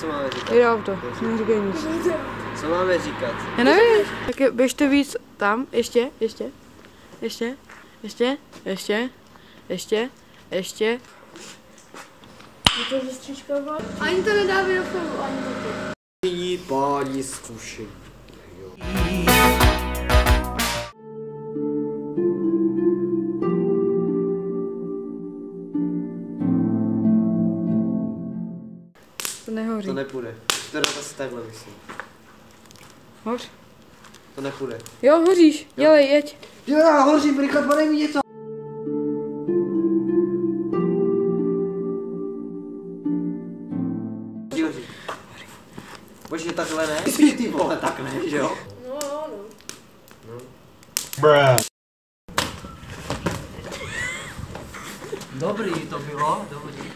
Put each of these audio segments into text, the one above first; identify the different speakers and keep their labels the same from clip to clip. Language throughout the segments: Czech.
Speaker 1: co máme říkat?
Speaker 2: Jde auto, neříkej nic.
Speaker 1: Co máme říkat?
Speaker 2: Já nevím, tak běžte víc tam, ještě.
Speaker 3: Je to zestříčkovat? Ani to nedá do filmu, ani to.
Speaker 1: Nyní páni zkušení.
Speaker 2: To nehoří.
Speaker 1: To nepůjde. To jde asi takhle, myslím.
Speaker 2: Hoř.
Speaker 1: To nepůjde.
Speaker 2: Jo, hoříš, dělej, jeď.
Speaker 1: Jo, já hořím, rychle podej mi něco. Hoří. Bože, takhle ne? Ty vole, tak ne, že jo?
Speaker 3: No.
Speaker 1: Bruh. Dobrý to bylo, dobrý.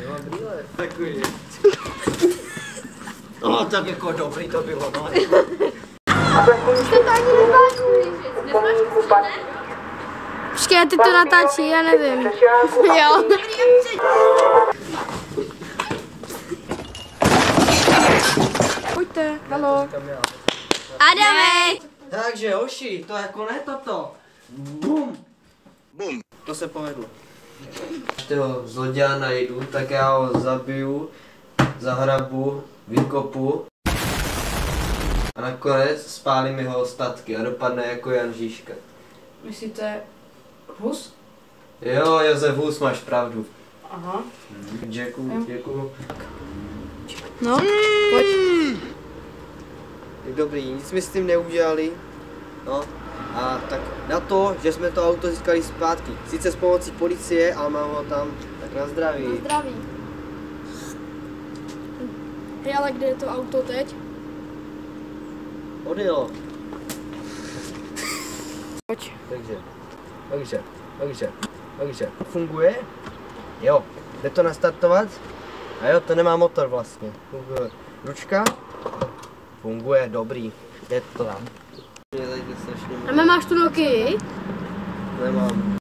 Speaker 1: Jo, brýle. Takový. No, tak jako dobrý to bylo, no.
Speaker 3: Jste to ani nezmáčkli, ne? Počkej, ty to natáčí, já nevím. Jo.
Speaker 2: Pojďte, halo.
Speaker 3: Adame!
Speaker 1: Takže, hoši, to jako ne toto. Bum. Bum. To se povedlo. Když toho zloděja najdu, tak já ho zabiju, zahrabu, vykopu a nakonec spálím jeho ostatky a dopadne jako Jan Žižka.
Speaker 2: Myslíte Hus?
Speaker 1: Jo, Josef Hus, máš pravdu.
Speaker 2: Aha.
Speaker 1: Děkuju.
Speaker 2: No, pojď.
Speaker 1: Tak dobrý, nic mi s tím neudělali. No, a tak na to, že jsme to auto získali zpátky. Sice s pomocí policie, ale mám ho tam, tak na zdraví.
Speaker 3: Na zdraví. Hej, ale kde je to auto teď?
Speaker 1: Odjelo.
Speaker 2: Pojď.
Speaker 1: Takže. Funguje? Jo. Jde to nastartovat? A jo, to nemá motor vlastně. Funguje. Ručka? Funguje, dobrý. Jde to tam.
Speaker 3: A máš tu Nokii?
Speaker 1: Nemám.